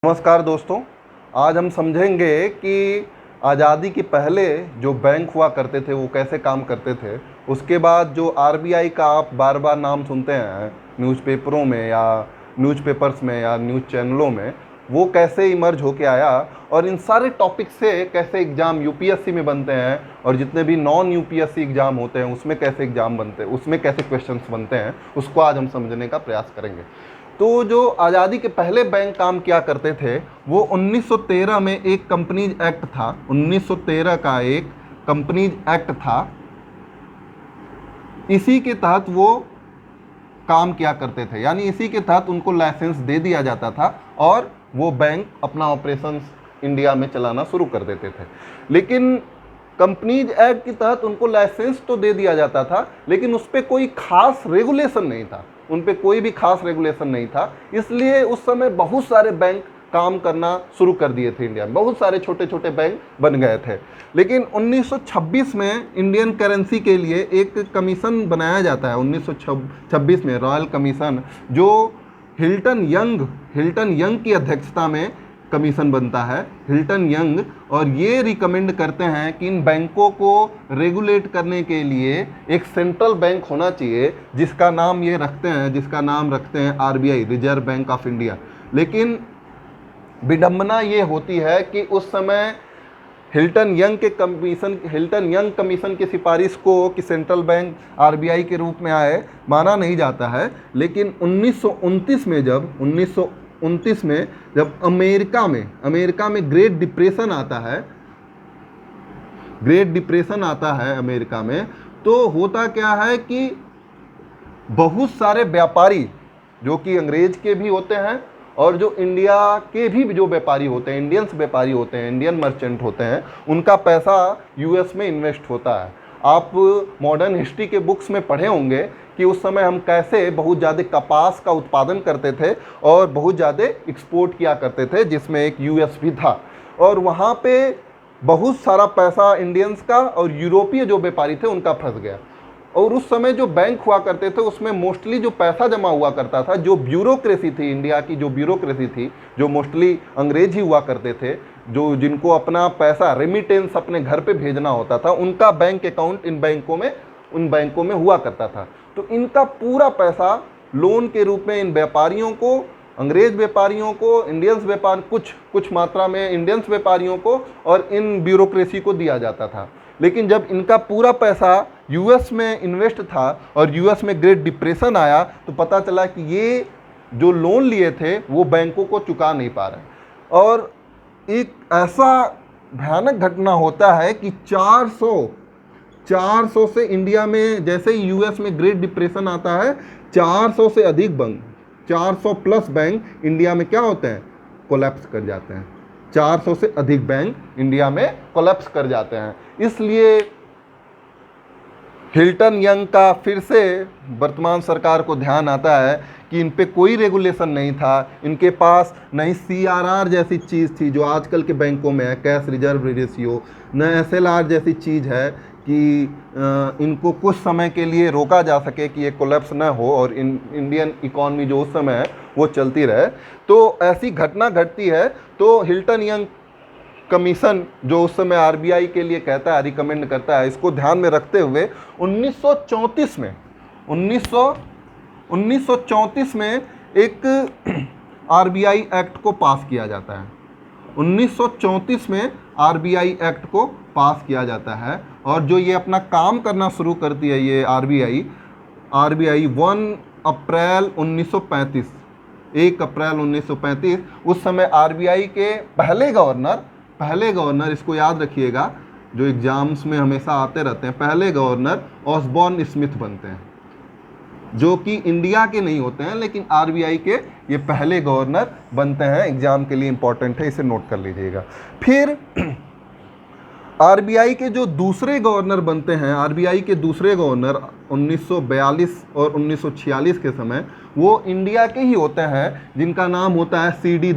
नमस्कार दोस्तों। आज हम समझेंगे कि आज़ादी के पहले जो बैंक हुआ करते थे वो कैसे काम करते थे। उसके बाद जो आरबीआई का आप बार बार नाम सुनते हैं न्यूज़पेपरों में या न्यूज़पेपर्स में या न्यूज़ चैनलों में, वो कैसे इमर्ज होके आया और इन सारे टॉपिक से कैसे एग्ज़ाम यूपीएससी में बनते हैं और जितने भी नॉन यूपीएससी एग्ज़ाम होते हैं उसमें कैसे एग्ज़ाम बनते हैं, उसमें कैसे क्वेश्चंस बनते हैं, उसको आज हम समझने का प्रयास करेंगे। तो जो आज़ादी के पहले बैंक काम किया करते थे वो 1913 में एक कंपनीज एक्ट था। 1913 का एक कंपनीज एक्ट था, इसी के तहत वो काम किया करते थे, यानी इसी के तहत उनको लाइसेंस दे दिया जाता था और वो बैंक अपना ऑपरेशंस इंडिया में चलाना शुरू कर देते थे। लेकिन कंपनीज एक्ट के तहत उनको लाइसेंस तो दे दिया जाता था, लेकिन उस पर कोई खास रेगुलेशन नहीं था, उन पे कोई भी खास रेगुलेशन नहीं था। इसलिए उस समय बहुत सारे बैंक काम करना शुरू कर दिए थे इंडिया में, बहुत सारे छोटे छोटे बैंक बन गए थे। लेकिन 1926 में इंडियन करेंसी के लिए एक कमीशन बनाया जाता है। 1926 में रॉयल कमीशन, जो हिल्टन यंग की अध्यक्षता में कमीशन बनता है, हिल्टन यंग, और ये रिकमेंड करते हैं कि इन बैंकों को रेगुलेट करने के लिए एक सेंट्रल बैंक होना चाहिए जिसका नाम रखते हैं RBI, reserve bank of India. लेकिन विडंबना ये होती है कि उस समय हिल्टन यंग कमीशन की सिफारिश को कि सेंट्रल बैंक आरबीआई के रूप में आए माना नहीं जाता है। लेकिन 1929 में जब अमेरिका में ग्रेट डिप्रेशन आता है अमेरिका में, तो होता क्या है कि बहुत सारे व्यापारी जो कि अंग्रेज के भी होते हैं और जो इंडिया के भी जो व्यापारी होते हैं, इंडियन मर्चेंट होते हैं, उनका पैसा यूएस में इन्वेस्ट होता है। आप मॉडर्न हिस्ट्री के बुक्स में पढ़े होंगे कि उस समय हम कैसे बहुत ज़्यादा कपास का उत्पादन करते थे और बहुत ज़्यादा एक्सपोर्ट किया करते थे, जिसमें एक यूएस भी था। और वहाँ पे बहुत सारा पैसा इंडियंस का और यूरोपीय जो व्यापारी थे उनका फंस गया। और उस समय जो बैंक हुआ करते थे उसमें मोस्टली जो पैसा जमा हुआ करता था, जो ब्यूरोक्रेसी थी इंडिया की, जो मोस्टली अंग्रेज ही हुआ करते थे, जो जिनको अपना पैसा रेमिटेंस अपने घर पे भेजना होता था, उनका बैंक अकाउंट उन बैंकों में हुआ करता था। तो इनका पूरा पैसा लोन के रूप में इन व्यापारियों को, अंग्रेज व्यापारियों को, कुछ मात्रा में इंडियंस व्यापारियों को और इन ब्यूरोक्रेसी को दिया जाता था। लेकिन जब इनका पूरा पैसा यूएस में इन्वेस्ट था और यूएस में ग्रेट डिप्रेशन आया, तो पता चला कि ये जो लोन लिए थे वो बैंकों को चुका नहीं पा रहे। और एक ऐसा भयानक घटना होता है कि 400 से इंडिया में, जैसे ही यूएस में ग्रेट डिप्रेशन आता है, 400 से अधिक बैंक, 400 प्लस बैंक इंडिया में क्या होते हैं, कोलैप्स कर जाते हैं। 400 से अधिक बैंक इंडिया में कोलैप्स कर जाते हैं। इसलिए हिल्टन यंग का फिर से वर्तमान सरकार को ध्यान आता है कि इन पे कोई रेगुलेशन नहीं था, इनके पास नहीं सीआरआर जैसी चीज़ थी जो आजकल के बैंकों में है, कैश रिजर्व रेशियो, न एसएलआर जैसी चीज़ है कि इनको कुछ समय के लिए रोका जा सके कि ये कोलैप्स ना हो और इंडियन इकॉनमी जो उस समय है वो चलती रहे। तो ऐसी घटना घटती है। तो हिल्टन यंग कमीशन जो उस समय आरबीआई के लिए कहता है, रिकमेंड करता है, इसको ध्यान में रखते हुए 1934 में एक आरबीआई एक्ट को पास किया जाता है। 1934 में आरबीआई एक्ट को पास किया जाता है और जो ये अपना काम करना शुरू करती है ये आरबीआई 1 अप्रैल 1935, उस समय आरबीआई के पहले गवर्नर, इसको याद रखिएगा, जो एग्जाम्स में हमेशा आते रहते हैं, पहले गवर्नर ऑसबॉर्न स्मिथ बनते हैं, जो कि इंडिया के नहीं होते हैं, लेकिन आरबीआई के ये पहले गवर्नर बनते हैं। एग्जाम के लिए इंपॉर्टेंट है, इसे नोट कर लीजिएगा। फिर आरबीआई के जो दूसरे गवर्नर बनते हैं, आरबीआई के दूसरे गवर्नर 1942 और 1946 के समय, वो इंडिया के ही होते हैं, जिनका नाम होता है सीडी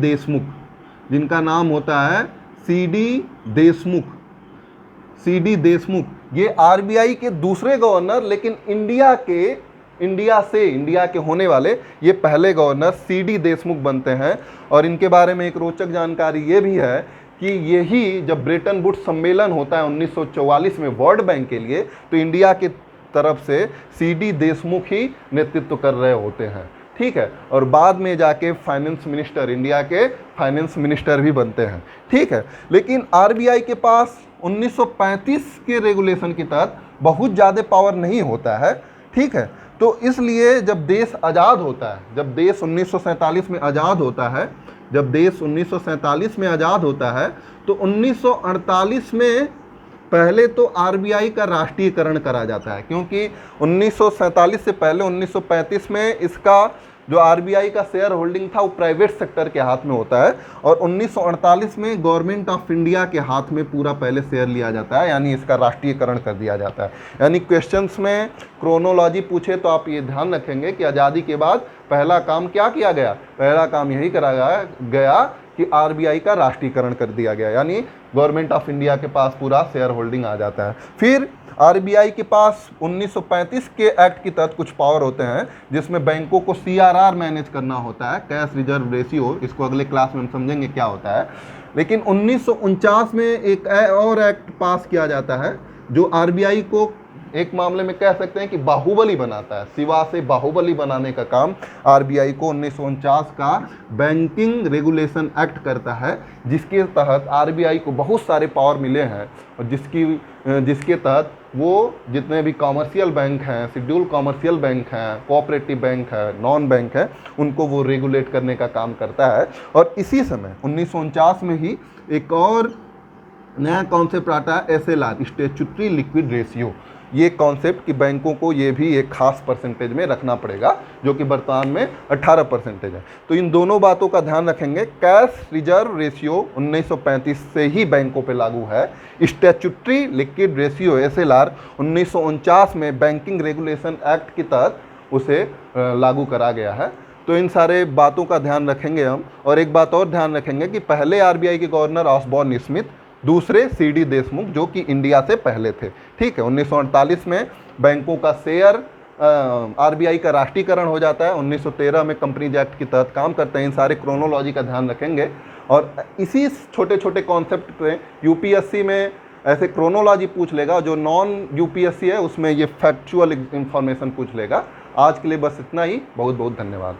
देशमुख। ये आरबीआई के दूसरे गवर्नर, लेकिन इंडिया के इंडिया से, इंडिया के होने वाले ये पहले गवर्नर सीडी देशमुख बनते हैं। और इनके बारे में एक रोचक जानकारी ये भी है कि यही जब ब्रेटन वुड्स सम्मेलन होता है 1944 में वर्ल्ड बैंक के लिए, तो इंडिया की तरफ से सीडी देशमुख ही नेतृत्व कर रहे होते हैं, ठीक है। और बाद में जाके फाइनेंस मिनिस्टर, इंडिया के फाइनेंस मिनिस्टर भी बनते हैं, ठीक है। लेकिन आरबीआई के पास 1935 के रेगुलेशन के तहत बहुत ज़्यादा पावर नहीं होता है, ठीक है। तो इसलिए जब देश आज़ाद होता है, जब देश 1947 में आज़ाद होता है, जब देश 1947 में आज़ाद होता है, तो 1948 में पहले तो आरबीआई का राष्ट्रीयकरण करा जाता है, क्योंकि 1947 से पहले 1935 में इसका जो आरबीआई का शेयर होल्डिंग था वो प्राइवेट सेक्टर के हाथ में होता है, और 1948 में गवर्नमेंट ऑफ इंडिया के हाथ में पूरा पहले शेयर लिया जाता है, यानी इसका राष्ट्रीयकरण कर दिया जाता है। यानी क्वेश्चंस में क्रोनोलॉजी पूछे तो आप ये ध्यान रखेंगे कि आज़ादी के बाद पहला काम क्या किया गया, पहला काम यही करा गया कि आरबीआई का राष्ट्रीयकरण कर दिया गया, यानी गवर्नमेंट ऑफ इंडिया के पास पूरा शेयर होल्डिंग आ जाता है। फिर आरबीआई के पास 1935 के एक्ट के तहत कुछ पावर होते हैं, जिसमें बैंकों को सीआरआर मैनेज करना होता है, कैश रिजर्व रेशियो। इसको अगले क्लास में हम समझेंगे क्या होता है। लेकिन 1949 में एक और एक्ट पास किया जाता है जो आरबीआई को एक मामले में कह सकते हैं कि बाहुबली बनाता है, सिवा से बाहुबली बनाने का काम आरबीआई को 1949 का बैंकिंग रेगुलेशन एक्ट करता है, जिसके तहत आरबीआई को बहुत सारे पावर मिले हैं, और जिसके तहत वो जितने भी कॉमर्शियल बैंक हैं, शेड्यूल कॉमर्शियल बैंक हैं, कोऑपरेटिव बैंक है, नॉन बैंक है, उनको वो रेगुलेट करने का काम करता है। और इसी समय 1949 में ही एक और नया कॉन्सेप्ट आता है, एसएलआर, स्टैट्यूटरी लिक्विड रेशियो। ये कॉन्सेप्ट कि बैंकों को ये भी एक खास परसेंटेज में रखना पड़ेगा, जो कि वर्तमान में 18% है। तो इन दोनों बातों का ध्यान रखेंगे। कैश रिजर्व रेशियो 1935 से ही बैंकों पे लागू है। स्टैट्यूटरी लिक्विड रेशियो एसएलआर 1949 में बैंकिंग रेगुलेशन एक्ट के तहत उसे लागू करा गया है। तो इन सारे बातों का ध्यान रखेंगे हम। और एक बात और ध्यान रखेंगे कि पहले आरबीआई के गवर्नर ऑसबॉर्न स्मिथ, दूसरे सीडी देशमुख, जो कि इंडिया से पहले थे, ठीक है। 1948 में बैंकों का शेयर आरबीआई का राष्ट्रीयकरण हो जाता है, 1913 में कंपनीज एक्ट के तहत काम करते हैं। इन सारे क्रोनोलॉजी का ध्यान रखेंगे। और इसी छोटे छोटे कॉन्सेप्ट पे यूपीएससी में ऐसे क्रोनोलॉजी पूछ लेगा, जो नॉन यूपीएससी है उसमें ये फैक्चुअल इंफॉर्मेशन पूछ लेगा। आज के लिए बस इतना ही। बहुत बहुत धन्यवाद।